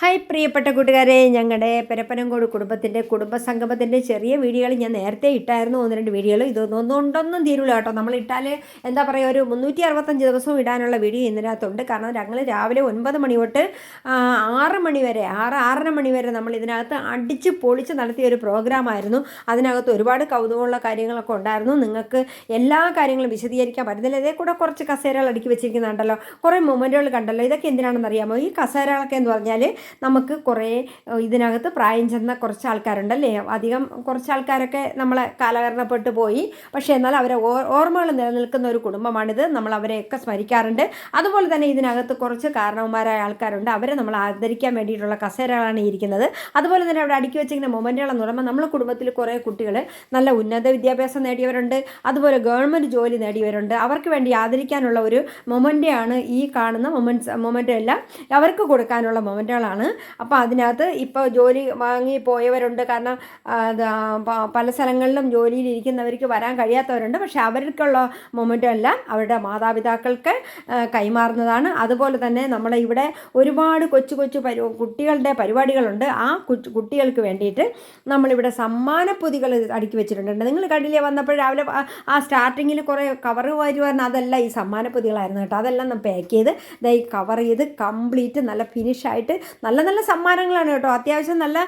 Hi പ്രിയപ്പെട്ട കൂട്ടുകാരെ, ഞങ്ങളുടെ പെരപ്പനംകോട് കുടുംബസംഗമത്തിൻ്റെ ചെറിയ വീഡിയോകൾ ഞാൻ നേരത്തെ ഇട്ടായിരുന്നു. 1-2 വീഡിയോകൾ. ഇതൊന്നും തീരുള്ള കേട്ടോ. നമ്മൾ ഇട്ടാൽ എന്താ പറയുക, ഒരു 365 ദിവസവും ഇടാനുള്ള വീഡിയോ ഇതിനകത്തുണ്ട്. കാരണം ഞങ്ങൾ രാവിലെ 9 മണി തൊട്ട് 6 മണി വരെ 6-6:30 മണി വരെ നമ്മൾ ഇതിനകത്ത് അടിച്ച് പൊളിച്ച് നടത്തിയ ഒരു പ്രോഗ്രാമായിരുന്നു. അതിനകത്ത് ഒരുപാട് കൗതുകമുള്ള കാര്യങ്ങളൊക്കെ ഉണ്ടായിരുന്നു. നിങ്ങൾക്ക് എല്ലാ കാര്യങ്ങളും വിശദീകരിക്കാൻ പറ്റുന്നില്ല. ഇതേ കൂടെ കുറച്ച് കസേരകൾ അടുക്കി വെച്ചിരിക്കുന്നുണ്ടല്ലോ, കുറേ മൊമെൻറ്റുകൾ കണ്ടല്ലോ. ഇതൊക്കെ എന്തിനാണെന്ന് അറിയാമോ? ഈ കസേരകളൊക്കെ എന്ന് പറഞ്ഞാൽ നമുക്ക് കുറേ ഇതിനകത്ത് പ്രായം ചെന്ന കുറച്ച് ആൾക്കാരുണ്ടല്ലേ, അധികം കുറച്ച് ആൾക്കാരൊക്കെ നമ്മളെ കാലഹരണപ്പെട്ട് പോയി. പക്ഷേ എന്നാൽ അവരെ ഓർമ്മകൾ നിലനിൽക്കുന്ന ഒരു കുടുംബമാണിത്. നമ്മൾ അവരെയൊക്കെ സ്മരിക്കാറുണ്ട്. അതുപോലെ തന്നെ ഇതിനകത്ത് കുറച്ച് കാരണവന്മാരായ ആൾക്കാരുണ്ട്. അവരെ നമ്മൾ ആദരിക്കാൻ വേണ്ടിയിട്ടുള്ള കസേരകളാണ് ഇരിക്കുന്നത്. അതുപോലെ തന്നെ അവിടെ അടുക്കി വെച്ചിരിക്കുന്ന മൊമെൻറ്റുകളെന്ന് പറയുമ്പോൾ നമ്മളെ കുടുംബത്തിൽ കുറേ കുട്ടികൾ നല്ല ഉന്നത വിദ്യാഭ്യാസം നേടിയവരുണ്ട്, അതുപോലെ ഗവൺമെൻറ് ജോലി നേടിയവരുണ്ട്. അവർക്ക് വേണ്ടി ആദരിക്കാനുള്ള ഒരു മൊമെൻ്റാണ് ഈ കാണുന്ന മൊമെൻ്റ് എല്ലാം അവർക്ക് കൊടുക്കാനുള്ള മൊമെൻറ്റുകളാണ്. അപ്പോൾ അതിനകത്ത് ഇപ്പോൾ ജോലി വാങ്ങി പോയവരുണ്ട്. കാരണം പല സ്ഥലങ്ങളിലും ജോലിയിലിരിക്കുന്നവർക്ക് വരാൻ കഴിയാത്തവരുണ്ട്. പക്ഷേ അവർക്കുള്ള മൊമെൻ്റ് എല്ലാം അവരുടെ മാതാപിതാക്കൾക്ക് കൈമാറുന്നതാണ്. അതുപോലെ തന്നെ നമ്മളെ ഇവിടെ ഒരുപാട് കൊച്ചു കുട്ടികളുടെ പരിപാടികളുണ്ട്. ആ കുട്ടികൾക്ക് വേണ്ടിയിട്ട് നമ്മളിവിടെ സമ്മാനപ്പൊതികൾ അടുക്കി വെച്ചിട്ടുണ്ട്. നിങ്ങൾ കണ്ടില്ലേ, വന്നപ്പോൾ രാവിലെ ആ സ്റ്റാർട്ടിങ്ങിൽ കുറേ കവർ വരുമായിരുന്നു. അതല്ല ഈ സമ്മാനപ്പൊതികളായിരുന്നു കേട്ടോ. അതെല്ലാം നമ്മൾ പാക്ക് ചെയ്ത് ഈ കവർ ചെയ്ത് കംപ്ലീറ്റ് നല്ല ഫിനിഷായിട്ട് നല്ല സമ്മാനങ്ങളാണ് കേട്ടോ. അത്യാവശ്യം നല്ല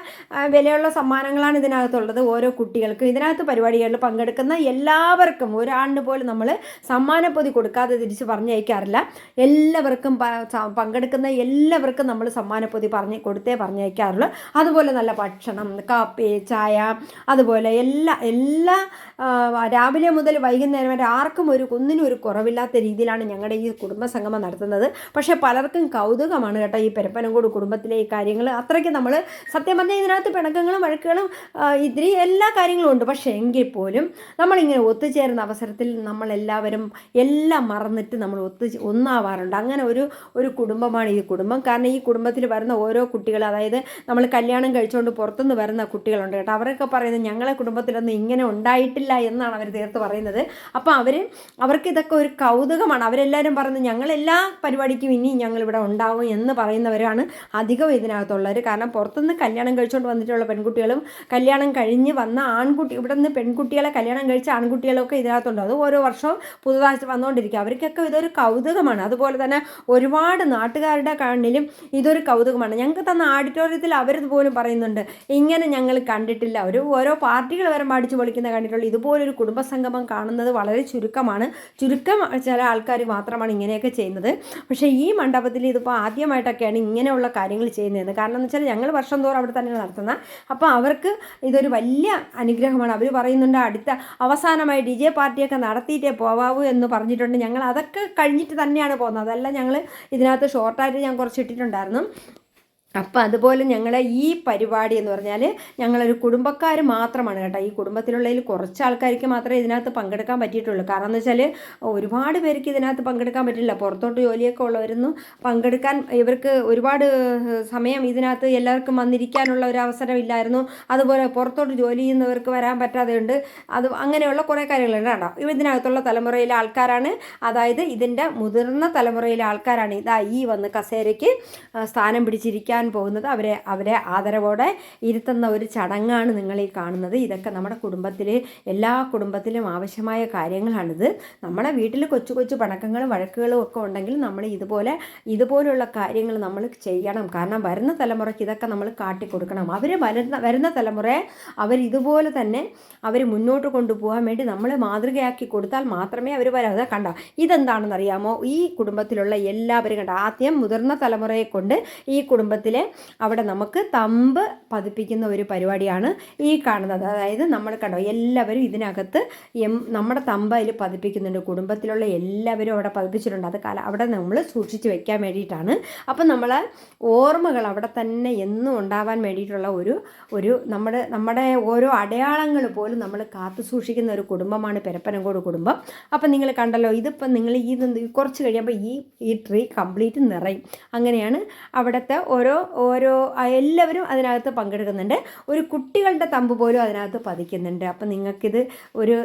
വിലയുള്ള സമ്മാനങ്ങളാണ് ഇതിനകത്തുള്ളത്. ഓരോ കുട്ടികൾക്കും ഇതിനകത്ത് പരിപാടികളിൽ പങ്കെടുക്കുന്ന എല്ലാവർക്കും ഒരാളിന് പോലും നമ്മൾ സമ്മാനപ്പൊതി കൊടുക്കാതെ തിരിച്ച് പറഞ്ഞയക്കാറില്ല. എല്ലാവർക്കും പങ്കെടുക്കുന്ന എല്ലാവർക്കും നമ്മൾ സമ്മാനപ്പൊതി പറഞ്ഞയക്കാറുള്ളൂ. അതുപോലെ നല്ല ഭക്ഷണം, കാപ്പി, ചായ, അതുപോലെ എല്ലാ രാവിലെ മുതൽ വൈകുന്നേരം വരെ ആർക്കും ഒന്നിനും ഒരു കുറവില്ലാത്ത രീതിയിലാണ് ഞങ്ങളുടെ ഈ കുടുംബസംഗമം നടത്തുന്നത്. പക്ഷേ പലർക്കും കൗതുകമാണ് കേട്ടോ ഈ പെരപ്പനംകോട് കുടുംബത്തിലെ ഈ കാര്യങ്ങൾ. അത്രയ്ക്ക് നമ്മൾ സത്യം പറഞ്ഞാൽ ഇതിനകത്ത് പിണക്കങ്ങളും വഴക്കുകളും ഇതിരി എല്ലാ കാര്യങ്ങളും ഉണ്ട്. പക്ഷേ എങ്കിൽ പോലും നമ്മളിങ്ങനെ ഒത്തുചേരുന്ന അവസരത്തിൽ നമ്മളെല്ലാവരും എല്ലാം മറന്നിട്ട് നമ്മൾ ഒന്നാവാറുണ്ട്. അങ്ങനെ ഒരു കുടുംബമാണ് ഈ കുടുംബം. കാരണം ഈ കുടുംബത്തിൽ വരുന്ന ഓരോ കുട്ടികൾ, അതായത് നമ്മൾ കല്യാണം കഴിച്ചുകൊണ്ട് പുറത്തുനിന്ന് വരുന്ന കുട്ടികളുണ്ട് കേട്ടോ. അവരൊക്കെ പറയുന്നത് ഞങ്ങളെ കുടുംബത്തിലൊന്നും ഇങ്ങനെ ഉണ്ടായിട്ടില്ല എന്നാണ് അവർ തീർത്ത് പറയുന്നത്. അപ്പോൾ അവർക്ക് ഇതൊക്കെ ഒരു കൗതുകമാണ്. അവരെല്ലാവരും പറയുന്നത് ഞങ്ങളെല്ലാ പരിപാടിക്കും ഇനി ഞങ്ങളിവിടെ ഉണ്ടാവും എന്ന് പറയുന്നവരാണ് അധികം ഇതിനകത്തുള്ളവർ. കാരണം പുറത്തുനിന്ന് കല്യാണം കഴിച്ചുകൊണ്ട് വന്നിട്ടുള്ള പെൺകുട്ടികളും കല്യാണം കഴിഞ്ഞ് വന്ന ഇവിടെ നിന്ന് പെൺകുട്ടികളെ കല്യാണം കഴിച്ച ആൺകുട്ടികളൊക്കെ ഇതിനകത്തുണ്ട്. അത് ഓരോ വർഷവും പുതുതായിട്ട് വന്നുകൊണ്ടിരിക്കുക. അവർക്കൊക്കെ ഇതൊരു കൗതുകമാണ്. അതുപോലെ തന്നെ ഒരുപാട് നാട്ടുകാരുടെ കണ്ണിലും ഇതൊരു കൗതുകമാണ്. ഞങ്ങൾക്ക് തന്ന ഓഡിറ്റോറിയത്തിൽ അവരിതുപോലും പറയുന്നുണ്ട്, ഇങ്ങനെ ഞങ്ങൾ കണ്ടിട്ടില്ല. ഓരോ പാർട്ടികൾ വരെ അടിച്ചു പൊളിക്കുന്ന കണ്ടിട്ടുള്ളൂ. ഇതുപോലൊരു കുടുംബസംഗമം കാണുന്നത് വളരെ ചുരുക്കമാണ്. ചില ആൾക്കാർ മാത്രമാണ് ഇങ്ങനെയൊക്കെ ചെയ്യുന്നത്. പക്ഷേ ഈ മണ്ഡപത്തിൽ ഇതിപ്പോൾ ആദ്യമായിട്ടൊക്കെയാണ് ഇങ്ങനെയുള്ള കാര്യങ്ങൾ ചെയ്യുന്നത്. കാരണം എന്ന് വെച്ചാൽ ഞങ്ങൾ വർഷം തോറും അവിടെ തന്നെ നടത്തുന്നത്. അപ്പോൾ അവർക്ക് ഇതൊരു വലിയ അനുഗ്രഹമാണ്. അവർ പറയുന്നുണ്ട് അടുത്ത അവസാനമായി DJ പാർട്ടിയൊക്കെ നടത്തിയിട്ടേ പോവാവൂ എന്ന് പറഞ്ഞിട്ടുണ്ട്. ഞങ്ങൾ അതൊക്കെ കഴിഞ്ഞിട്ട് തന്നെയാണ് പോകുന്നത്. അതെല്ലാം ഞങ്ങൾ ഇതിനകത്ത് ഷോർട്ടായിട്ട് ഞാൻ കുറച്ച് ഇട്ടിട്ടുണ്ടായിരുന്നു. അപ്പം അതുപോലെ ഞങ്ങളെ ഈ പരിപാടി എന്ന് പറഞ്ഞാൽ ഞങ്ങളൊരു കുടുംബക്കാർ മാത്രമാണ് കേട്ടോ. ഈ കുടുംബത്തിലുള്ളതിൽ കുറച്ച് ആൾക്കാർക്ക് മാത്രമേ ഇതിനകത്ത് പങ്കെടുക്കാൻ പറ്റിയിട്ടുള്ളൂ. കാരണം എന്ന് വെച്ചാൽ ഒരുപാട് പേർക്ക് ഇതിനകത്ത് പങ്കെടുക്കാൻ പറ്റില്ല. പുറത്തോട്ട് ജോലിയൊക്കെ ഉള്ളവരൊന്നും പങ്കെടുക്കാൻ ഇവർക്ക് ഒരുപാട് സമയം ഇതിനകത്ത് എല്ലാവർക്കും വന്നിരിക്കാനുള്ള ഒരു അവസരമില്ലായിരുന്നു. അതുപോലെ പുറത്തോട്ട് ജോലി ചെയ്യുന്നവർക്ക് വരാൻ പറ്റാതെയുണ്ട്. അങ്ങനെയുള്ള കുറേ കാര്യങ്ങളുണ്ട് കേട്ടോ. ഇതിനകത്തുള്ള തലമുറയിലെ ആൾക്കാരാണ്, അതായത് ഇതിൻ്റെ മുതിർന്ന തലമുറയിലെ ആൾക്കാരാണ് ഈ വന്ന് കസേരയ്ക്ക് സ്ഥാനം പിടിച്ചിരിക്കാൻ പോകുന്നത്. അവരെ ആദരവോടെ ഇരുത്തുന്ന ഒരു ചടങ്ങാണ് നിങ്ങൾ ഈ കാണുന്നത്. ഇതൊക്കെ നമ്മുടെ എല്ലാ കുടുംബത്തിലും ആവശ്യമായ കാര്യങ്ങളാണിത്. നമ്മുടെ വീട്ടിൽ കൊച്ചു പണക്കങ്ങളും വഴക്കുകളും ഒക്കെ ഉണ്ടെങ്കിൽ നമ്മൾ ഇതുപോലുള്ള കാര്യങ്ങൾ നമ്മൾ ചെയ്യണം. കാരണം വരുന്ന തലമുറയ്ക്ക് ഇതൊക്കെ നമ്മൾ കാട്ടിക്കൊടുക്കണം. വരുന്ന തലമുറയെ ഇതുപോലെ തന്നെ മുന്നോട്ട് കൊണ്ടുപോകാൻ വേണ്ടി നമ്മൾ മാതൃകയാക്കി കൊടുത്താൽ മാത്രമേ അവർ വരാതെ. കണ്ടോ, ഇതെന്താണെന്നറിയാമോ? ഈ കുടുംബത്തിലുള്ള എല്ലാവരും കണ്ടോ, ആദ്യം മുതിർന്ന തലമുറയെ കൊണ്ട് ഈ കുടുംബത്തിൽ അവിടെ നമുക്ക് തമ്പ് പതിപ്പിക്കുന്ന ഒരു പരിപാടിയാണ് ഈ കാണുന്നത്. അതായത് നമ്മൾ കണ്ടോ, എല്ലാവരും ഇതിനകത്ത് നമ്മുടെ തമ്പ് അതിൽ പതിപ്പിക്കുന്നുണ്ട്. കുടുംബത്തിലുള്ള എല്ലാവരും അവിടെ പതിപ്പിച്ചിട്ടുണ്ട്. അത് അവിടെ നമ്മൾ സൂക്ഷിച്ച് വെക്കാൻ വേണ്ടിയിട്ടാണ്. അപ്പം നമ്മളെ ഓർമ്മകൾ അവിടെ തന്നെ എന്നും ഉണ്ടാവാൻ വേണ്ടിയിട്ടുള്ള ഒരു നമ്മുടെ ഓരോ അടയാളങ്ങൾ പോലും നമ്മൾ കാത്തു സൂക്ഷിക്കുന്ന ഒരു കുടുംബമാണ് പെരപ്പനംകോട് കുടുംബം. അപ്പം നിങ്ങൾ കണ്ടല്ലോ, ഇതിപ്പം നിങ്ങൾ കുറച്ച് കഴിയുമ്പോൾ ഈ ട്രീ കംപ്ലീറ്റ് നിറയും. അങ്ങനെയാണ് അവിടുത്തെ ഓരോ ഓരോ എല്ലാവരും അതിനകത്ത് പങ്കെടുക്കുന്നുണ്ട്. ഒരു കുട്ടികളുടെ തമ്പ് പോലും അതിനകത്ത് പതിക്കുന്നുണ്ട്. അപ്പം നിങ്ങൾക്കിത് ഒരു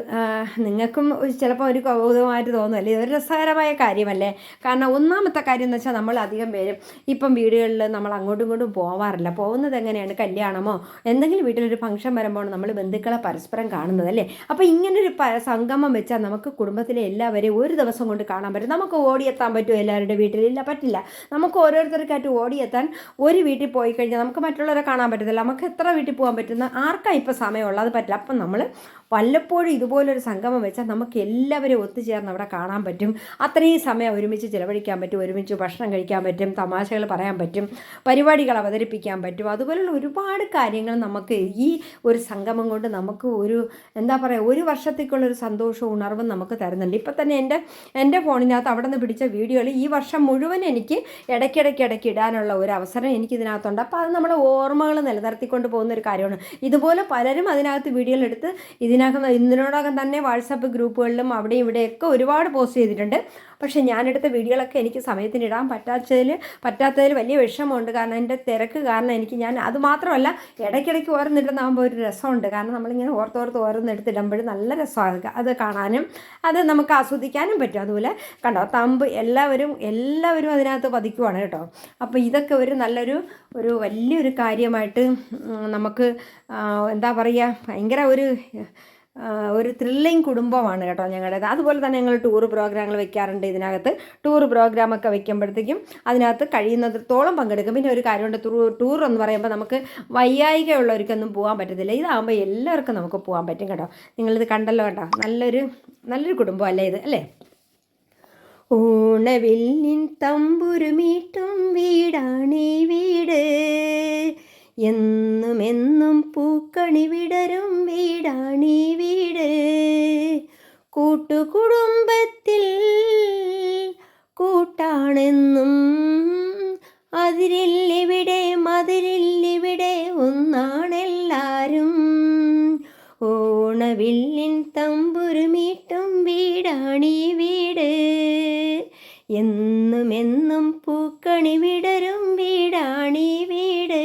നിങ്ങൾക്കും ചിലപ്പോൾ ഒരു കൗതുകമായിട്ട് തോന്നുമല്ലേ, ഇതൊരു രസകരമായ കാര്യമല്ലേ? കാരണം ഒന്നാമത്തെ കാര്യം എന്ന് വെച്ചാൽ നമ്മൾ അധികം പേരും ഇപ്പം വീടുകളിൽ നമ്മൾ അങ്ങോട്ടും ഇങ്ങോട്ടും പോവാറില്ല. പോകുന്നത് എങ്ങനെയാണ്, കല്യാണമോ എന്തെങ്കിലും വീട്ടിലൊരു ഫംഗ്ഷൻ വരുമ്പോൾ നമ്മൾ ബന്ധുക്കളെ പരസ്പരം കാണുന്നത് അല്ലേ. അപ്പോൾ ഇങ്ങനൊരു സംഗമം വെച്ചാൽ നമുക്ക് കുടുംബത്തിലെ എല്ലാവരെയും ഒരു ദിവസം കൊണ്ട് കാണാൻ പറ്റും. നമുക്ക് ഓടിയെത്താൻ പറ്റുമോ എല്ലാവരുടെ വീട്ടിൽ? ഇല്ല, പറ്റില്ല. നമുക്ക് ഓരോരുത്തർക്കായിട്ട് ഓടിയെത്താൻ ഒരു വീട്ടിൽ പോയി കഴിഞ്ഞാൽ നമുക്ക് മറ്റുള്ളവരെ കാണാൻ പറ്റത്തില്ല. നമുക്ക് എത്ര വീട്ടിൽ പോകാൻ പറ്റുന്ന ആർക്കാ ഇപ്പോൾ സമയമുള്ളത്? അത് പറ്റില്ല. അപ്പം നമ്മൾ വല്ലപ്പോഴും ഇതുപോലൊരു സംഗമം വെച്ചാൽ നമുക്ക് എല്ലാവരും ഒത്തുചേർന്ന് അവിടെ കാണാൻ പറ്റും. അത്രയും സമയം ഒരുമിച്ച് ചിലവഴിക്കാൻ പറ്റും, ഒരുമിച്ച് ഭക്ഷണം കഴിക്കാൻ പറ്റും, തമാശകൾ പറയാൻ പറ്റും, പരിപാടികൾ അവതരിപ്പിക്കാൻ പറ്റും. അതുപോലുള്ള ഒരുപാട് കാര്യങ്ങൾ നമുക്ക് ഈ ഒരു സംഗമം കൊണ്ട് നമുക്ക് ഒരു എന്താ പറയുക, ഒരു വർഷത്തേക്കുള്ളൊരു സന്തോഷവും ഉണർവും നമുക്ക് തരുന്നുണ്ട്. ഇപ്പം തന്നെ എൻ്റെ ഫോണിനകത്ത് അവിടെ നിന്ന് പിടിച്ച വീഡിയോകൾ ഈ വർഷം മുഴുവൻ എനിക്ക് ഇടയ്ക്കിടയ്ക്ക് ഇടാനുള്ള ഒരു അവസരം എനിക്കിതിനകത്തുണ്ട്. അപ്പോൾ അത് നമ്മുടെ ഓർമ്മകൾ നിലനിർത്തിക്കൊണ്ട് പോകുന്ന ഒരു കാര്യമാണ്. ഇതുപോലെ പലരും അതിനകത്ത് വീഡിയോകൾ എടുത്ത് ഇതിനോടകം തന്നെ വാട്സാപ്പ് ഗ്രൂപ്പുകളിലും അവിടെയും ഇവിടെയൊക്കെ ഒരുപാട് പോസ്റ്റ് ചെയ്തിട്ടുണ്ട്. പക്ഷേ ഞാനെടുത്ത വീഡിയോകളൊക്കെ എനിക്ക് സമയത്തിന് ഇടാൻ പറ്റാത്തതിൽ വലിയ വിഷമമുണ്ട്. കാരണം എൻ്റെ തിരക്ക് കാരണം ഞാൻ അതുമാത്രമല്ല ഇടയ്ക്കിടയ്ക്ക് ഓരോന്നിടുന്നാകുമ്പോൾ ഒരു രസമുണ്ട്. കാരണം നമ്മളിങ്ങനെ ഓരോന്നെടുത്തിടുമ്പോൾ നല്ല രസമാണ് അത് കാണാനും അത് നമുക്ക് ആസ്വദിക്കാനും പറ്റും. അതുപോലെ കണ്ടോ, തമ്പ് എല്ലാവരും അതിനകത്ത് പതിക്കുവാണ് കേട്ടോ. അപ്പോൾ ഇതൊക്കെ ഒരു വലിയൊരു കാര്യമായിട്ട് നമുക്ക് എന്താ പറയുക, ഭയങ്കര ഒരു ത്രില്ലിങ് കുടുംബമാണ് കേട്ടോ ഞങ്ങളുടേത്. അതുപോലെ തന്നെ ഞങ്ങൾ ടൂർ പ്രോഗ്രാമുകൾ വെക്കാറുണ്ട്. ഇതിനകത്ത് ടൂർ പ്രോഗ്രാമൊക്കെ വെക്കുമ്പോഴത്തേക്കും അതിനകത്ത് കഴിയുന്നിടത്തോളം പങ്കെടുക്കും. പിന്നെ ഒരു കാര്യമുണ്ട്, ടൂർ എന്ന് പറയുമ്പോൾ നമുക്ക് വയ്യായികയുള്ളവർക്കൊന്നും പോകാൻ പറ്റത്തില്ല. ഇതാകുമ്പോൾ എല്ലാവർക്കും നമുക്ക് പോകാൻ പറ്റും കേട്ടോ. നിങ്ങളിത് കണ്ടല്ലോ കേട്ടോ, നല്ലൊരു കുടുംബം അല്ലേ ഇത്, അല്ലേ? ഓണവില്ലിൻ തമ്പുരുമീട്ടും വീടാണീ വീട്, എന്നും പൂക്കണി വിടരും വീടാണീ വീട്, കൂട്ടുകുടുംബത്തിൽ കൂട്ടാണെന്നും അതിരില്ലിവിടെ മതിരില്ലിവിടെ ഒന്നാണെല്ലാരും, ഓണവില്ലിൻ തമ്പുരുമീട്ടും വീടാണീ വീട്, എന്നും പൂക്കണി വിടരും വീടാണീ വീട്.